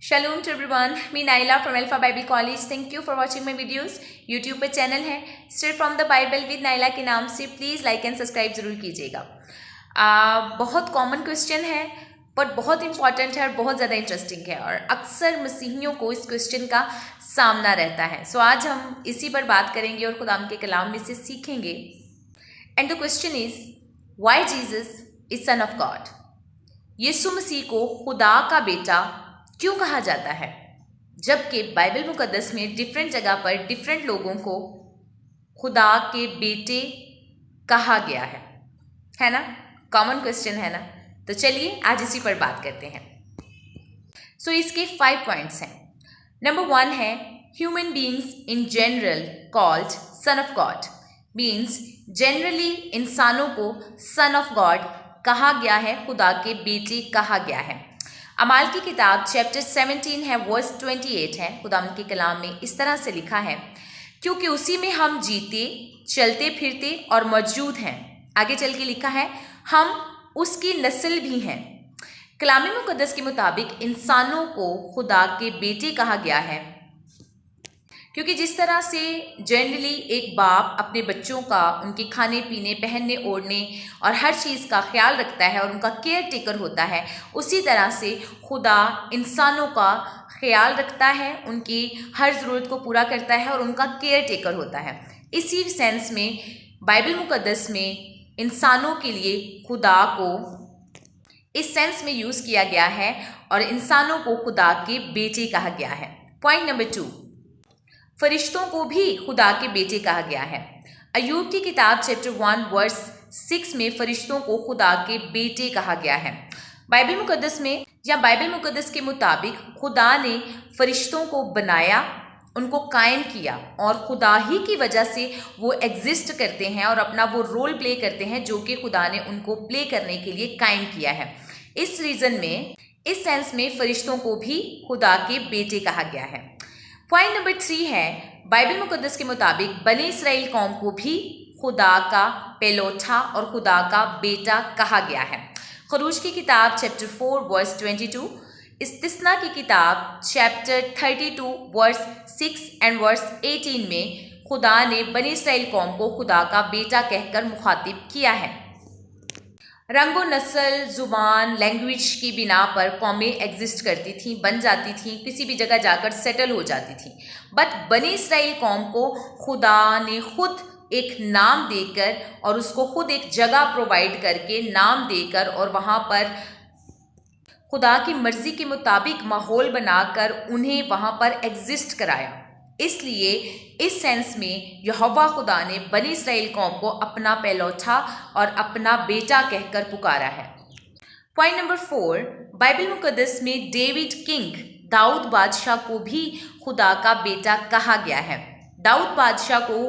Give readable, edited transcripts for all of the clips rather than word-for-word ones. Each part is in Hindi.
Shalom to everyone. मैं Naila from alpha Bible college. Thank you for watching my videos. YouTube पे चैनल है straight from the Bible with Naila के नाम से. प्लीज़ लाइक एंड सब्सक्राइब ज़रूर कीजिएगा. बहुत कॉमन क्वेश्चन है बट बहुत इंपॉर्टेंट है और बहुत ज़्यादा इंटरेस्टिंग है और अक्सर मसीहियों को इस क्वेश्चन का सामना रहता है. सो आज हम इसी पर बात करेंगे और खुदा के कलाम में से सीखेंगे. And the question is why Jesus is son of God. यीशु मसीह को खुदा का बेटा क्यों कहा जाता है, जबकि बाइबल मुकद्दस में डिफरेंट जगह पर डिफरेंट लोगों को खुदा के बेटे कहा गया है ना. कॉमन क्वेश्चन है ना. तो चलिए आज इसी पर बात करते हैं. सो इसके 5 पॉइंट्स हैं. नंबर 1 है human beings in general called son of God. Means generally इंसानों को सन ऑफ गॉड कहा गया है, खुदा के बेटे कहा गया है. अमाल की किताब चैप्टर 17 है वर्स 28 है. खुदा के कलाम में इस तरह से लिखा है, क्योंकि उसी में हम जीते चलते फिरते और मौजूद हैं. आगे चल के लिखा है हम उसकी नस्ल भी हैं. कलाम मुकद्दस के मुताबिक इंसानों को खुदा के बेटे कहा गया है, क्योंकि जिस तरह से जनरली एक बाप अपने बच्चों का उनके खाने पीने पहनने ओढ़ने और हर चीज़ का ख्याल रखता है और उनका केयर टेकर होता है, उसी तरह से खुदा इंसानों का ख्याल रखता है, उनकी हर ज़रूरत को पूरा करता है और उनका केयर टेकर होता है. इसी सेंस में बाइबल मुकद्दस में इंसानों के लिए खुदा को इस सेंस में यूज़ किया गया है और इंसानों को खुदा के बेटे कहा गया है. पॉइंट नंबर 2, फरिश्तों को भी खुदा के बेटे कहा गया है. अय्यूब की किताब चैप्टर 1 वर्स 6 में फरिश्तों को खुदा के बेटे कहा गया है. बाइबल मुकद्दस में या बाइबल मुकद्दस के मुताबिक खुदा ने फरिश्तों को बनाया, उनको कायम किया और खुदा ही की वजह से वो एग्जिस्ट करते हैं और अपना वो रोल प्ले करते हैं जो कि खुदा ने उनको प्ले करने के लिए कायम किया है. इस रीज़न में इस सेंस में फरिश्तों को भी खुदा के बेटे कहा गया है. पॉइंट नंबर 3 है बाइबल मुकद्दस के मुताबिक बनी इसराइल कौम को भी खुदा का पेलोठा और खुदा का बेटा कहा गया है. खरूज की किताब चैप्टर 4 वर्स 22, इस्तिस्ना की किताब चैप्टर 32 वर्स 6 एंड वर्स 18 में खुदा ने बनी इसराइल कौम को खुदा का बेटा कहकर मुखातिब किया है. रंगो नस्ल ज़ुबान लैंग्वेज की बिना पर कौमें एग्जिस्ट करती थीं, बन जाती थीं, किसी भी जगह जाकर सेटल हो जाती थीं. बट बनी इसराइल कौम को खुदा ने खुद एक नाम देकर और उसको खुद एक जगह प्रोवाइड करके नाम देकर और वहाँ पर खुदा की मर्ज़ी के मुताबिक माहौल बनाकर उन्हें वहाँ पर एग्जिस्ट कराया. इसलिए इस सेंस में यहोवा खुदा ने बनी इसराइल कौम को अपना पेलोठा और अपना बेटा कहकर पुकारा है. पॉइंट नंबर 4, बाइबल मुकद्दस में डेविड किंग दाऊद बादशाह को भी खुदा का बेटा कहा गया है. दाऊद बादशाह को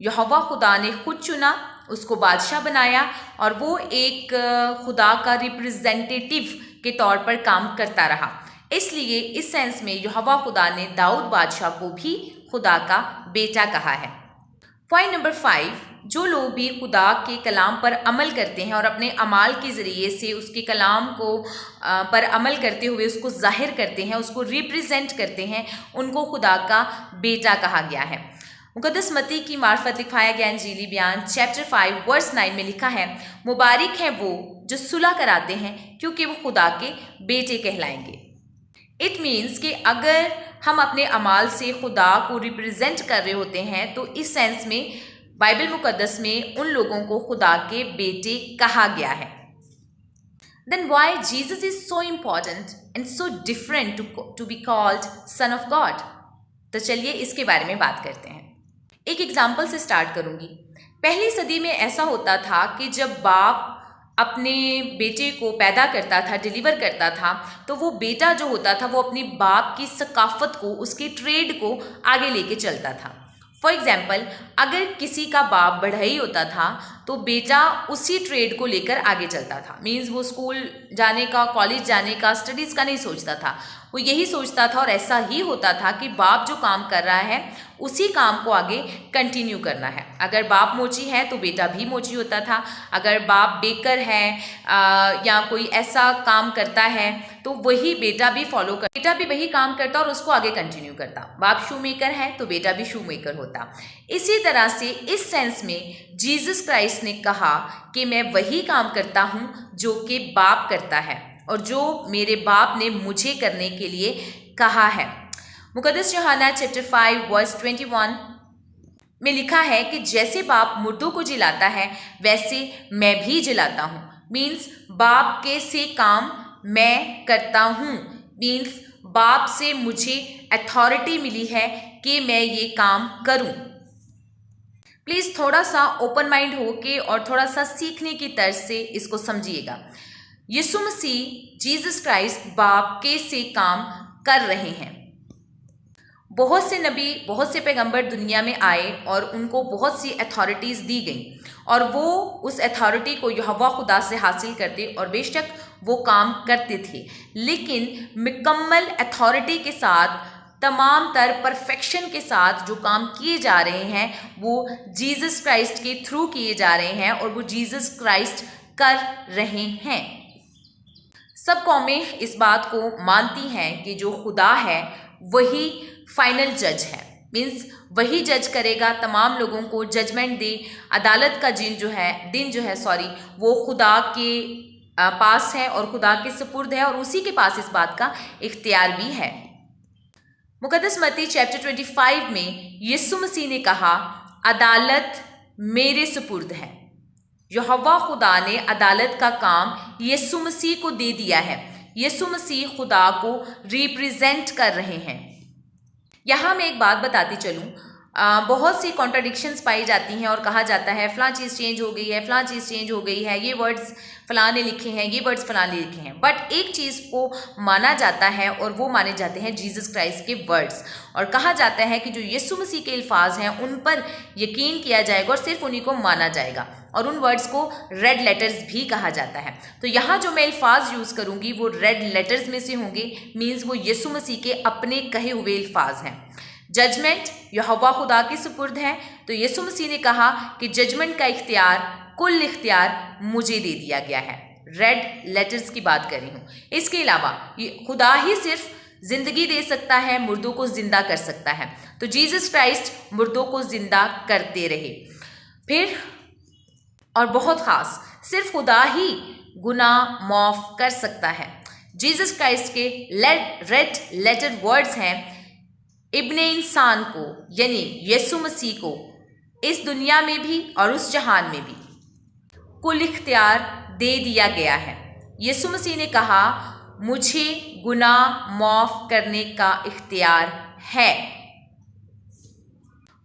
यहोवा खुदा ने खुद चुना, उसको बादशाह बनाया और वो एक खुदा का रिप्रेजेंटेटिव के तौर पर काम करता रहा. इसलिए इस सेंस में यहोवा खुदा ने दाऊद बादशाह को भी खुदा का बेटा कहा है. पॉइंट नंबर 5, जो लोग भी खुदा के कलाम पर अमल करते हैं और अपने अमाल के ज़रिए से उसके कलाम को पर अमल करते हुए उसको ज़ाहिर करते हैं, उसको रिप्रेजेंट करते हैं, उनको खुदा का बेटा कहा गया है. मुकद्दस मत्ती की मार्फत लिखाया गया इंजीली बयान चैप्टर 5 वर्स 9 में लिखा है, मुबारक हैं वो जो सुलह कराते हैं क्योंकि वो खुदा के बेटे कहलाएंगे. इट मीन्स कि अगर हम अपने अमाल से खुदा को रिप्रेजेंट कर रहे होते हैं तो इस सेंस में बाइबल मुकद्दस में उन लोगों को खुदा के बेटे कहा गया है. Then why Jesus is so important and so different to be called son of God. तो चलिए इसके बारे में बात करते हैं. एक एग्जाम्पल से स्टार्ट करूँगी. पहली सदी में ऐसा होता था कि जब बाप अपने बेटे को पैदा करता था, डिलीवर करता था, तो वो बेटा जो होता था वो अपनी बाप की सकाफत को, उसके ट्रेड को आगे लेके चलता था. फॉर एग्जाम्पल, अगर किसी का बाप बढ़ई होता था तो बेटा उसी ट्रेड को लेकर आगे चलता था. मीन्स वो स्कूल जाने का, कॉलेज जाने का, स्टडीज़ का नहीं सोचता था. वो यही सोचता था और ऐसा ही होता था कि बाप जो काम कर रहा है उसी काम को आगे कंटिन्यू करना है। अगर बाप मोची है तो बेटा भी मोची होता था, अगर बाप बेकर है या कोई ऐसा काम करता है तो वही बेटा भी फॉलो कर, बेटा भी वही काम करता और उसको आगे कंटिन्यू करता। बाप शू मेकर है तो बेटा भी शू मेकर होता। इसी तरह से इस सेंस में जीसस क्राइस्ट ने कहा कि मैं वही काम करता हूँ जो कि बाप करता है और जो मेरे बाप ने मुझे करने के लिए कहा है। मुकद्दस यूहन्ना चैप्टर 5 वर्स 21 में लिखा है कि जैसे बाप मुर्दों को जिलाता है वैसे मैं भी जिलाता हूँ। मीन्स बाप के से काम मैं करता हूँ, मीन्स बाप से मुझे अथॉरिटी मिली है कि मैं ये काम करूँ। प्लीज़ थोड़ा सा ओपन माइंड हो के और थोड़ा सा सीखने की तर्ज से इसको समझिएगा। यीशु मसीह जीसस क्राइस्ट बाप के से काम कर रहे हैं। बहुत से नबी, बहुत से पैगंबर दुनिया में आए और उनको बहुत सी अथॉरिटीज़ दी गई और वो उस अथॉरिटी को यहोवा खुदा से हासिल करते और बेशक वो काम करते थे, लेकिन मुकम्मल अथॉरिटी के साथ, तमाम तर परफेक्शन के साथ जो काम किए जा रहे हैं वो जीसस क्राइस्ट के थ्रू किए जा रहे हैं और वो जीसस क्राइस्ट कर रहे हैं। सब कौमें इस बात को मानती हैं कि जो खुदा है वही फाइनल जज है, मीन्स वही जज करेगा, तमाम लोगों को जजमेंट दे। अदालत का दिन जो है वो खुदा के पास है और खुदा के सुपुर्द है और उसी के पास इस बात का इख्तियार भी है। मुकद्दस मत्ती चैप्टर 25 में यीशु मसीह ने कहा, अदालत मेरे सुपुर्द है। यहोवा खुदा ने अदालत का काम यीशु मसीह को दे दिया है। यीशु मसीह खुदा को रिप्रेजेंट कर रहे हैं। यहाँ मैं एक बात बताती चलूँ, बहुत सी कॉन्ट्राडिक्शंस पाई जाती हैं और कहा जाता है फ़लाँ चीज़ चेंज हो गई है, फ़लाँ चीज़ चेंज हो गई है, ये वर्ड्स फ़लाँ ने लिखे हैं, ये वर्ड्स फ़लाँ ने लिखे हैं। बट एक चीज़ को माना जाता है और वो माने जाते हैं जीसस क्राइस्ट के वर्ड्स, और कहा जाता है कि जो यीशु मसीह के अल्फाज हैं उन पर यकीन किया जाएगा और सिर्फ उन्हीं को माना जाएगा, और उन वर्ड्स को रेड लेटर्स भी कहा जाता है। तो यहाँ जो मैं अल्फाज यूज़ करूँगी वो रेड लेटर्स में से होंगे, मीन्स वो यीशु मसीह के अपने कहे हुए अल्फाज हैं। जजमेंट यहोवा खुदा के सुपुर्द है, तो यीशु मसीह ने कहा कि जजमेंट का इख्तियार, कुल इख्तियार मुझे दे दिया गया है। रेड लेटर्स की बात कर रही हूँ। इसके अलावा खुदा ही सिर्फ जिंदगी दे सकता है, मुर्दों को जिंदा कर सकता है, तो जीसस क्राइस्ट मुर्दों को जिंदा करते रहे। फिर और बहुत ख़ास सिर्फ खुदा ही गुनाह माफ़ कर सकता है। जीसस क्राइस्ट के रेड लेटर वर्ड्स हैं, इब्ने इंसान को यानी यीशु मसीह को इस दुनिया में भी और उस जहान में भी कुल इख्तियार दे दिया गया है। यीशु मसीह ने कहा, मुझे गुनाह माफ़ करने का इख्तियार है।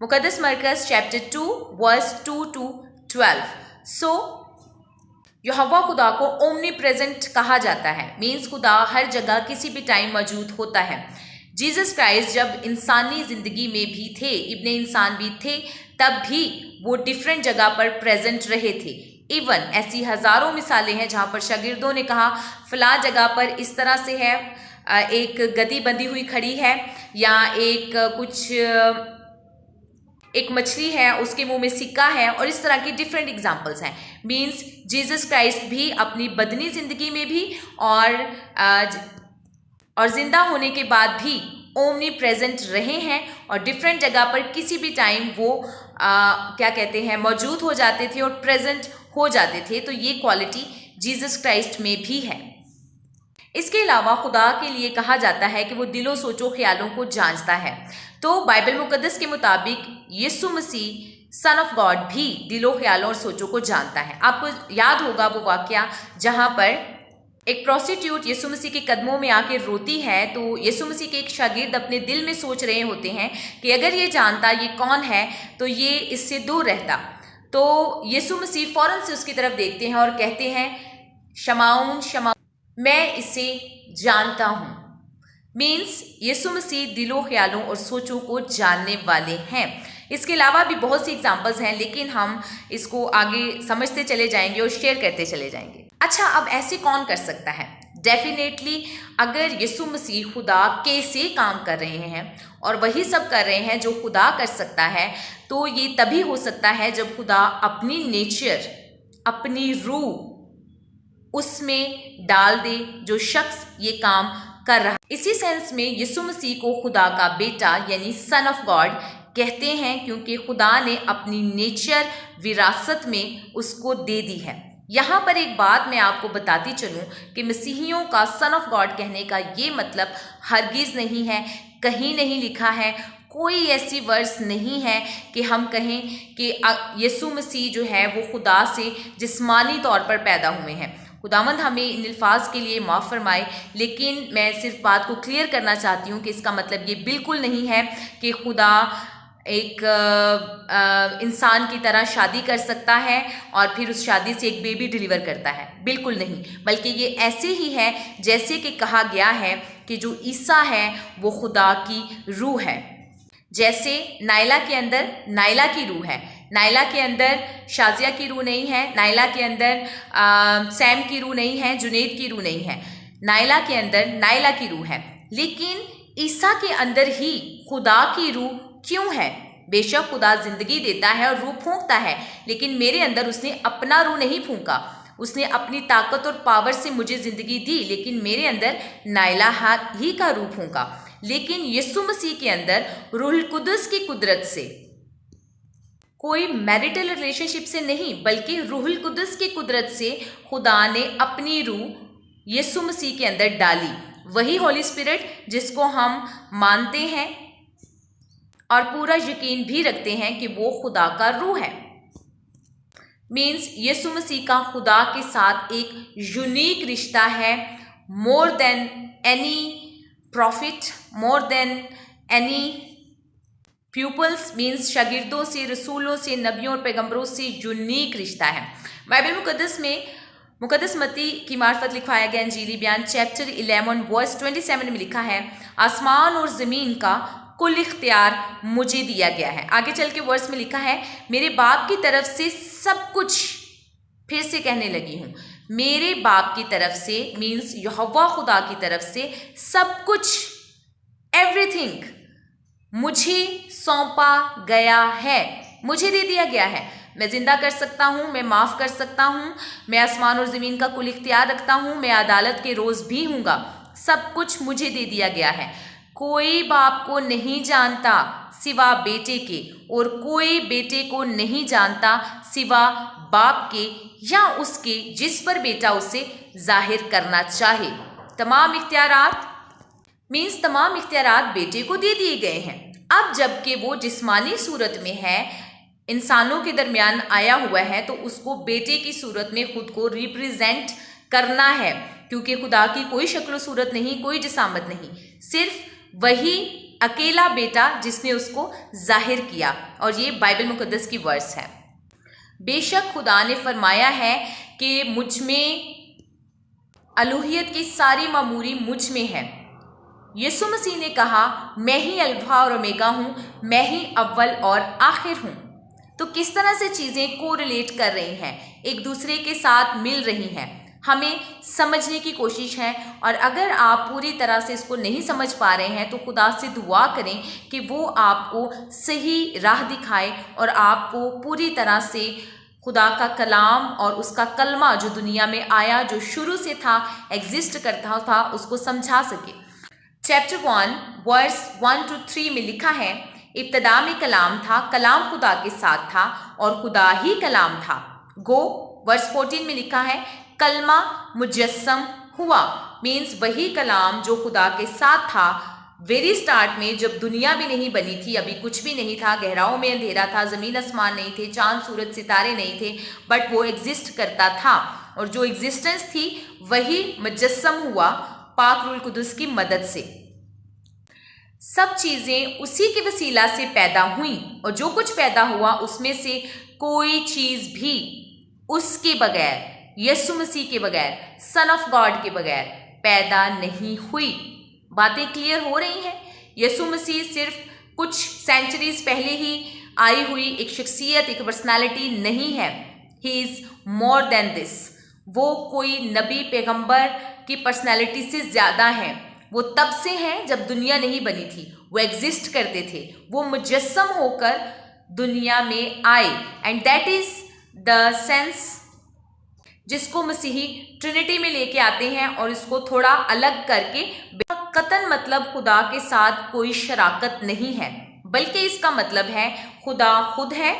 मुकद्दस मरकस चैप्टर 2 वर्स 2 to 12। यहोवा खुदा को ओमनी प्रेजेंट कहा जाता है, मीन्स खुदा हर जगह किसी भी टाइम मौजूद होता है। जीसस क्राइस्ट जब इंसानी ज़िंदगी में भी थे, इब्ने इंसान भी थे, तब भी वो डिफरेंट जगह पर प्रेजेंट रहे थे। इवन ऐसी हज़ारों मिसालें हैं जहाँ पर शागिर्दों ने कहा फ़लाँ जगह पर इस तरह से है, एक गदी बंधी हुई खड़ी है, या एक मछली है उसके मुंह में सिक्का है, और इस तरह की डिफरेंट एग्जांपल्स हैं। मीन्स जीसस क्राइस्ट भी अपनी बदनी ज़िंदगी में भी और ज़िंदा होने के बाद भी ओमनी प्रेजेंट रहे हैं, और डिफरेंट जगह पर किसी भी टाइम वो मौजूद हो जाते थे और प्रेजेंट हो जाते थे। तो ये क्वालिटी जीसस क्राइस्ट में भी है। इसके अलावा खुदा के लिए कहा जाता है कि वो दिलों सोचों ख्यालों को जांचता है। तो बाइबल मुकद्दस के मुताबिक यीशु मसीह सन ऑफ गॉड भी दिलों ख्यालों और सोचों को जानता है। आपको याद होगा वो वाकया जहाँ पर एक प्रोस्टिट्यूट यीशु मसीह के कदमों में आके रोती है, तो यीशु मसीह के एक शागिर्द अपने दिल में सोच रहे होते हैं कि अगर ये जानता ये कौन है तो ये इससे दूर रहता। तो यीशु मसीह फ़ौरन से उसकी तरफ देखते हैं और कहते हैं, शमाउन शमाउन, मैं इसे जानता हूँ। मीन्स यीशु मसीह दिलों ख्यालों और सोचों को जानने वाले हैं। इसके अलावा भी बहुत सी एग्जाम्पल्स हैं, लेकिन हम इसको आगे समझते चले जाएंगे और शेयर करते चले जाएंगे। अच्छा, अब ऐसे कौन कर सकता है? डेफिनेटली अगर यीशु मसीह खुदा कैसे काम कर रहे हैं और वही सब कर रहे हैं जो खुदा कर सकता है, तो ये तभी हो सकता है जब खुदा अपनी नेचर, अपनी रूह उसमें डाल दे जो शख्स ये काम कर रहा है। इसी सेंस में यीशु मसीह को खुदा का बेटा यानी सन ऑफ गॉड कहते हैं, क्योंकि खुदा ने अपनी नेचर विरासत में उसको दे दी है। यहाँ पर एक बात मैं आपको बताती चलूँ कि मसीहियों का सन ऑफ गॉड कहने का ये मतलब हरगिज़ नहीं है, कहीं नहीं लिखा है, कोई ऐसी वर्स नहीं है कि हम कहें कि यीशु मसीह जो है वो खुदा से जिस्मानी तौर पर पैदा हुए हैं। खुदावंद हमें इन अल्फाज के लिए माफ़ फरमाए, लेकिन मैं सिर्फ बात को क्लियर करना चाहती हूँ कि इसका मतलब ये बिल्कुल नहीं है कि खुदा एक इंसान की तरह शादी कर सकता है और फिर उस शादी से एक बेबी डिलीवर करता है, बिल्कुल नहीं। बल्कि ये ऐसे ही है जैसे कि कहा गया है कि जो ईसा है वो खुदा की रूह है। जैसे नायला के अंदर नायला की रूह है, नायला के अंदर शाजिया की रूह नहीं है, नायला के अंदर सैम की रूह नहीं है, जुनैद की रूह नहीं है, नायला के अंदर नायला की रूह है। लेकिन ईसा के अंदर ही खुदा की रूह क्यों है? बेशक खुदा जिंदगी देता है और रूह फूंकता है, लेकिन मेरे अंदर उसने अपना रूह नहीं फूंका, उसने अपनी ताकत और पावर से मुझे ज़िंदगी दी, लेकिन मेरे अंदर नायला ही का रूह फूंका। लेकिन यीशु मसीह के अंदर रूहुल कुदस की कुदरत से, कोई मैरिटल रिलेशनशिप से नहीं बल्कि रूहुल कुदस की कुदरत से खुदा ने अपनी रूह यीशु मसीह के अंदर डाली। वही होली स्पिरिट जिसको हम मानते हैं और पूरा यकीन भी रखते हैं कि वो खुदा का रूह है। मीन्स यीशु मसीह का खुदा के साथ एक यूनिक रिश्ता है, more than any prophet, more than any pupils, means शागिर्दों से, रसूलों से, नबियों और पैगंबरों से यूनिक रिश्ता है। बाइबल मुकद्दस में मुकद्दस मत्ती की मार्फत लिखवाया गया इंजीली बयान चैप्टर 11 वर्स 27 में लिखा है, आसमान और ज़मीन का कुल इख्तियार मुझे दिया गया है। आगे चल के वर्स में लिखा है, मेरे बाप की तरफ से सब कुछ, फिर से कहने लगी हूँ, मेरे बाप की तरफ से, मीन्स यहोवा खुदा की तरफ से सब कुछ, एवरीथिंग मुझे सौंपा गया है, मुझे दे दिया गया है। मैं जिंदा कर सकता हूँ, मैं माफ़ कर सकता हूँ, मैं आसमान और ज़मीन का कुल इख्तियार रखता हूँ, मैं अदालत के रोज़ भी हूँगा, सब कुछ मुझे दे दिया गया है। कोई बाप को नहीं जानता सिवा बेटे के, और कोई बेटे को नहीं जानता सिवा बाप के या उसके जिस पर बेटा उसे जाहिर करना चाहे। तमाम इख्तियारात, मीन्स तमाम इख्तियारात बेटे को दे दिए गए हैं। अब जबकि वो जिस्मानी सूरत में है, इंसानों के दरमियान आया हुआ है, तो उसको बेटे की सूरत में खुद को रिप्रेजेंट करना है, क्योंकि खुदा की कोई शक्ल सूरत नहीं, कोई जिसामत नहीं, सिर्फ वही अकेला बेटा जिसने उसको जाहिर किया। और ये बाइबल मुकद्दस की वर्स है। बेशक खुदा ने फरमाया है कि मुझ में अलूहियत की सारी मामूरी मुझ में है। यीशु मसीह ने कहा, मैं ही अल्फा और ओमेगा हूँ, मैं ही अव्वल और आखिर हूँ। तो किस तरह से चीज़ें को रिलेट कर रही हैं, एक दूसरे के साथ मिल रही हैं, हमें समझने की कोशिश है। और अगर आप पूरी तरह से इसको नहीं समझ पा रहे हैं तो खुदा से दुआ करें कि वो आपको सही राह दिखाए और आपको पूरी तरह से खुदा का कलाम और उसका कलमा जो दुनिया में आया, जो शुरू से था, एग्जिस्ट करता था, उसको समझा सके। चैप्टर 1 वर्स 1 to 3 में लिखा है, इब्तदा में कलाम था, कलाम खुदा के साथ था और खुदा ही कलाम था। गो वर्स 14 में लिखा है, कलमा मुजस्सम हुआ, मीन्स वही कलाम जो खुदा के साथ था वेरी स्टार्ट में, जब दुनिया भी नहीं बनी थी, अभी कुछ भी नहीं था, गहराओं में अंधेरा था, ज़मीन आसमान नहीं थे, चांद सूरज सितारे नहीं थे, बट वो एग्जिस्ट करता था। और जो एग्जिस्टेंस थी वही मुजस्सम हुआ पाक रूहुल कुदस की मदद से। सब चीज़ें उसी के वसीला से पैदा हुई और जो कुछ पैदा हुआ उसमें से कोई चीज़ भी उसके बगैर, यीशु मसीह के बगैर, सन ऑफ गॉड के बगैर पैदा नहीं हुई। बातें क्लियर हो रही हैं। यीशु मसीह सिर्फ कुछ सेंचुरीज पहले ही आई हुई एक शख्सियत, एक पर्सनालिटी नहीं है। He is more than this. वो कोई नबी, पैगंबर की पर्सनैलिटी से ज़्यादा हैं। वो तब से हैं जब दुनिया नहीं बनी थी, वो एग्जिस्ट करते थे, वो मुजस्सम होकर दुनिया में आए। And that is the sense जिसको मसीही ट्रिनिटी में लेके आते हैं और इसको थोड़ा अलग करके, कतन मतलब खुदा के साथ कोई शराकत नहीं है, बल्कि इसका मतलब है खुदा खुद है,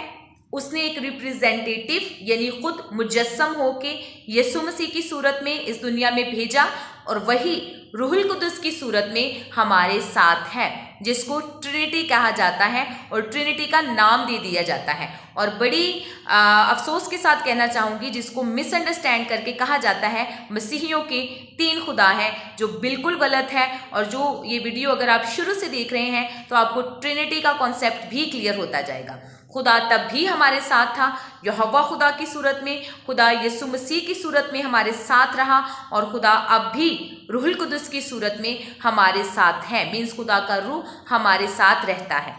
उसने एक रिप्रेजेंटेटिव यानी खुद मुजस्सम होके यीशु मसीह की सूरत में इस दुनिया में भेजा और वही रूहुल कुदस की सूरत में हमारे साथ है, जिसको ट्रिनिटी कहा जाता है और ट्रिनिटी का नाम दे दिया जाता है। और बड़ी अफसोस के साथ कहना चाहूँगी, जिसको मिसअंडरस्टैंड करके कहा जाता है मसीहियों के 3 खुदा हैं, जो बिल्कुल गलत है। और जो ये वीडियो अगर आप शुरू से देख रहे हैं तो आपको ट्रिनिटी का कॉन्सेप्ट भी क्लियर होता जाएगा। खुदा तब भी हमारे साथ था, यहोवा खुदा की सूरत में, खुदा यीशु मसीह की सूरत में हमारे साथ रहा, और खुदा अब भी रूहुल कुदस की सूरत में हमारे साथ है। मीन्स खुदा का रूह हमारे साथ रहता है।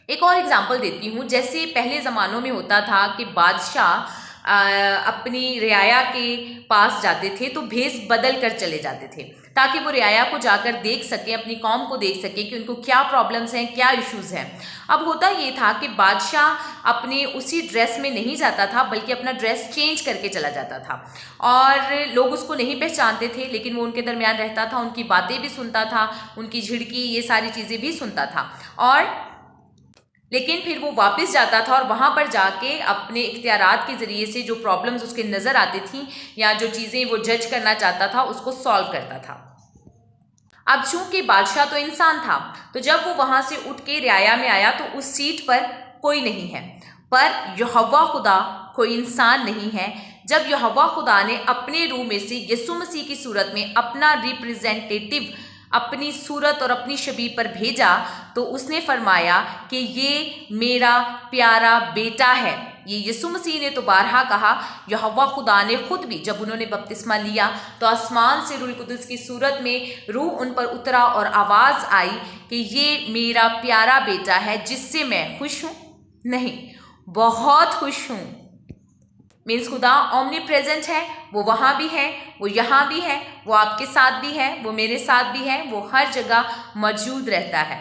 एक और एग्जांपल देती हूँ। जैसे पहले ज़मानों में होता था कि बादशाह अपनी रियाया के पास जाते थे तो भेष बदल कर चले जाते थे, ताकि वो रियाया को जाकर देख सकें, अपनी कौम को देख सकें कि उनको क्या प्रॉब्लम्स हैं, क्या इश्यूज़ हैं। अब होता ये था कि बादशाह अपने उसी ड्रेस में नहीं जाता था, बल्कि अपना ड्रेस चेंज करके चला जाता था, और लोग उसको नहीं पहचानते थे, लेकिन वो उनके दरमियान रहता था, उनकी बातें भी सुनता था, उनकी झिड़की, ये सारी चीज़ें भी सुनता था। और लेकिन फिर वो वापस जाता था और वहाँ पर जाके अपने इख्तियारात के ज़रिए से जो प्रॉब्लम्स उसके नज़र आती थी या जो चीज़ें वो जज करना चाहता था उसको सॉल्व करता था। अब चूंकि बादशाह तो इंसान था, तो जब वो वहाँ से उठ के रियाया में आया तो उस सीट पर कोई नहीं है, पर यहोवा खुदा कोई इंसान नहीं है। जब यहोवा खुदा ने अपने रूह में से यीशु मसीह की सूरत में अपना रिप्रेजेंटेटिव अपनी सूरत और अपनी शबीह पर भेजा, तो उसने फरमाया कि ये मेरा प्यारा बेटा है। ये यीशु मसीह ने तो बारहा कहा, यहोवा खुदा ने खुद भी जब उन्होंने बपतिस्मा लिया तो आसमान से रूहुल कुदस की सूरत में रूह उन पर उतरा और आवाज़ आई कि ये मेरा प्यारा बेटा है जिससे मैं खुश हूँ, नहीं बहुत खुश हूँ। मीन्स खुदा ओमनी प्रेजेंट है, वो वहाँ भी है, वो यहाँ भी है, वो आपके साथ भी है, वो मेरे साथ भी है, वो हर जगह मौजूद रहता है।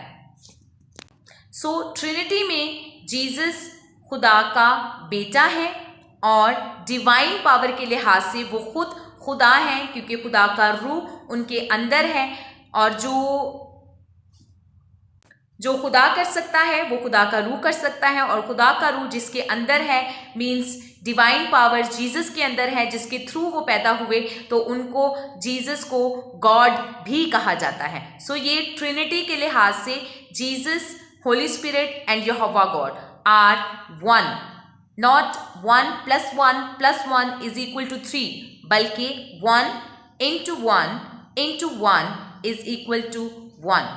सो ट्रिनिटी में जीसस खुदा का बेटा है और डिवाइन पावर के लिहाज से वो खुद खुदा हैं, क्योंकि खुदा का रूह उनके अंदर है, और जो खुदा कर सकता है वो खुदा का रूह कर सकता है, और खुदा का रूह जिसके अंदर है मीन्स डिवाइन पावर जीसस के अंदर है, जिसके थ्रू वो पैदा हुए, तो उनको जीसस को गॉड भी कहा जाता है। सो ये ट्रिनिटी के लिहाज से Jesus, holy spirit and Jehovah God are one, not 1 + 1 + 1 is equal to 3, बल्कि 1 × 1 × 1 इज इक्वल टू 1।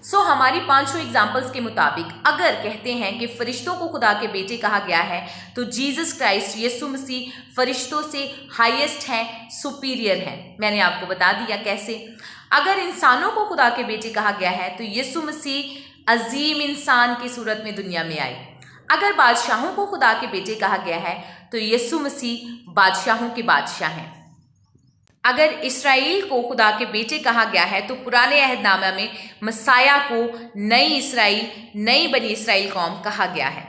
सो हमारी 500 एग्जाम्पल्स के मुताबिक अगर कहते हैं कि फरिश्तों को खुदा के बेटे कहा गया है, तो जीसस क्राइस्ट यीशु मसीह फरिश्तों से हाईएस्ट है, सुपीरियर है। मैंने आपको बता दिया कैसे। अगर इंसानों को खुदा के बेटे कहा गया है तो यीशु मसीह अजीम इंसान की सूरत में दुनिया में आए। अगर बादशाहों को खुदा के बेटे कहा गया है तो यीशु मसीह बादशाहों के बादशाह हैं। अगर इसराइल को खुदा के बेटे कहा गया है तो पुराने अहदनामा में मसाया को नई इसराइल, नई बनी इसराइल कौम कहा गया है।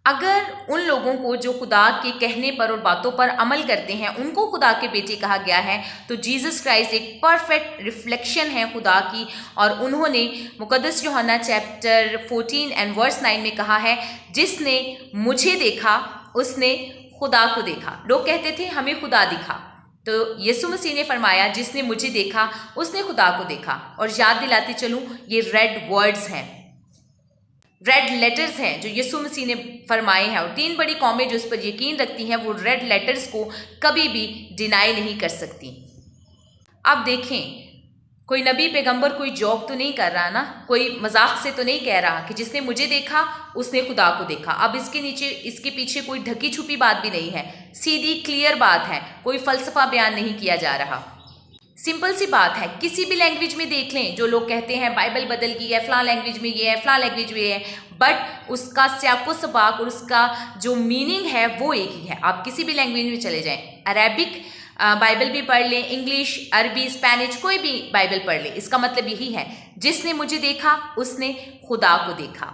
अगर उन लोगों को जो खुदा के कहने पर और बातों पर अमल करते हैं उनको खुदा के बेटे कहा गया है, तो जीसस क्राइस्ट एक परफेक्ट रिफ्लेक्शन है खुदा की, और उन्होंने मुकद्दस यूहन्ना चैप्टर 14 एंड वर्स 9 में कहा है, जिसने मुझे देखा उसने खुदा को देखा। लोग कहते थे हमें खुदा दिखा, तो यीशु मसीह ने फरमाया जिसने मुझे देखा उसने खुदा को देखा। और याद दिलाती चलूँ, ये रेड वर्ड्स हैं, रेड लेटर्स हैं जो यीशु मसीह ने फरमाए हैं, और 3 बड़ी कौमें जो इस पर यकीन रखती हैं वो रेड लेटर्स को कभी भी डिनाई नहीं कर सकती। अब देखें, कोई नबी पैगंबर कोई जोक तो नहीं कर रहा ना, कोई मजाक से तो नहीं कह रहा कि जिसने मुझे देखा उसने खुदा को देखा। अब इसके नीचे, इसके पीछे कोई ढकी छुपी बात भी नहीं है, सीधी क्लियर बात है, कोई फलसफा बयान नहीं किया जा रहा, सिंपल सी बात है। किसी भी लैंग्वेज में देख लें, जो लोग कहते हैं बाइबल बदल गई है, फलां लैंग्वेज में ये है, फलां लैंग्वेज में ये है, बट उसका स्याको सबाक और उसका जो मीनिंग है वो एक ही है। आप किसी भी लैंग्वेज में चले जाएं, अरेबिक बाइबल भी पढ़ लें, इंग्लिश, अरबी, स्पेनिश, कोई भी बाइबल पढ़ लें। इसका मतलब यही है, जिसने मुझे देखा उसने खुदा को देखा।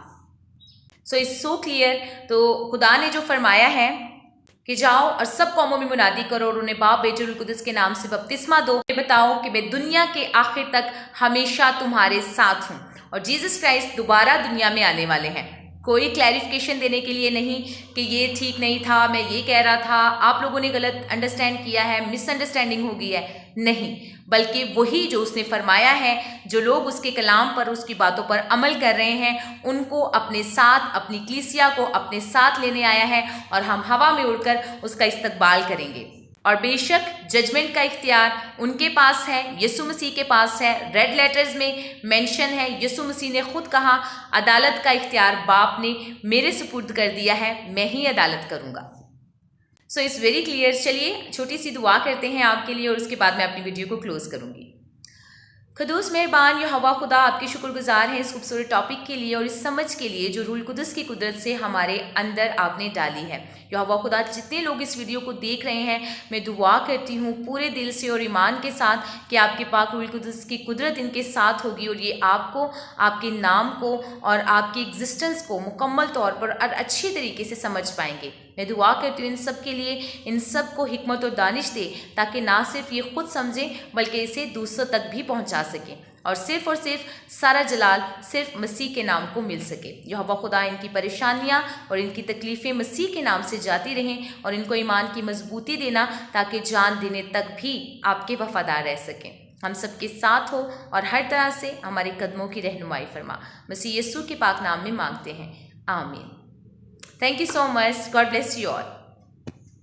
So it's so clear. तो खुदा ने जो फरमाया है कि जाओ और सब कौमों में मुनादी करो और उन्हें बाप, बेटे, रूह कुदस के नाम से बपतिस्मा दो, बताओ कि मैं दुनिया के आखिर तक हमेशा तुम्हारे साथ हूँ। और जीसस क्राइस्ट दोबारा दुनिया में आने वाले हैं। कोई क्लैरिफिकेशन देने के लिए नहीं कि ये ठीक नहीं था, मैं ये कह रहा था, आप लोगों ने गलत अंडरस्टैंड किया है, मिसअंडरस्टैंडिंग हो गई है, नहीं, बल्कि वही जो उसने फरमाया है, जो लोग उसके कलाम पर, उसकी बातों पर अमल कर रहे हैं, उनको अपने साथ, अपनी कलीसिया को अपने साथ लेने आया है और हम हवा में उड़कर उसका इस्तकबाल करेंगे। और बेशक जजमेंट का इख्तियार उनके पास है, यीशु मसीह के पास है। रेड लेटर्स में मेंशन है, यीशु मसीह ने खुद कहा, अदालत का इख्तियार बाप ने मेरे सुपुर्द कर दिया है, मैं ही अदालत करूँगा। So it's very clear. चलिए छोटी सी दुआ करते हैं आपके लिए और उसके बाद मैं अपनी वीडियो को क्लोज करूँगी। खुदूस मेहरबान यहोवा खुदा, आपके शुक्रगुजार हैं इस खूबसूरत टॉपिक के लिए और इस समझ के लिए जो रूल कुदस की कुदरत से हमारे अंदर आपने डाली है। यहोवा खुदा, जितने लोग इस वीडियो को देख रहे हैं, मैं दुआ करती हूँ पूरे दिल से और ईमान के साथ कि आपके पाक रूल कुदस की कुदरत इनके साथ होगी और ये आपको, आपके नाम को और आपकी एग्जिस्टेंस को मुकम्मल तौर पर और अच्छी तरीके से समझ पाएंगे। मैं दुआ करती हूँ इन सब के लिए, इन सब को हिकमत और दानिश दे ताकि ना सिर्फ ये खुद समझें बल्कि इसे दूसरों तक भी पहुँचा सकें और सिर्फ सारा जलाल सिर्फ मसीह के नाम को मिल सके। यहोवा खुदा, इनकी परेशानियाँ और इनकी तकलीफ़ें मसीह के नाम से जाती रहें और इनको ईमान की मजबूती देना ताकि जान देने तक भी आपके वफादार रह सकें। हम सबके साथ हो और हर तरह से हमारे कदमों की रहनुमाई फरमा। मसीह यीशु के पाक नाम में मांगते हैं, आमीन। Thank you so much. God bless you all.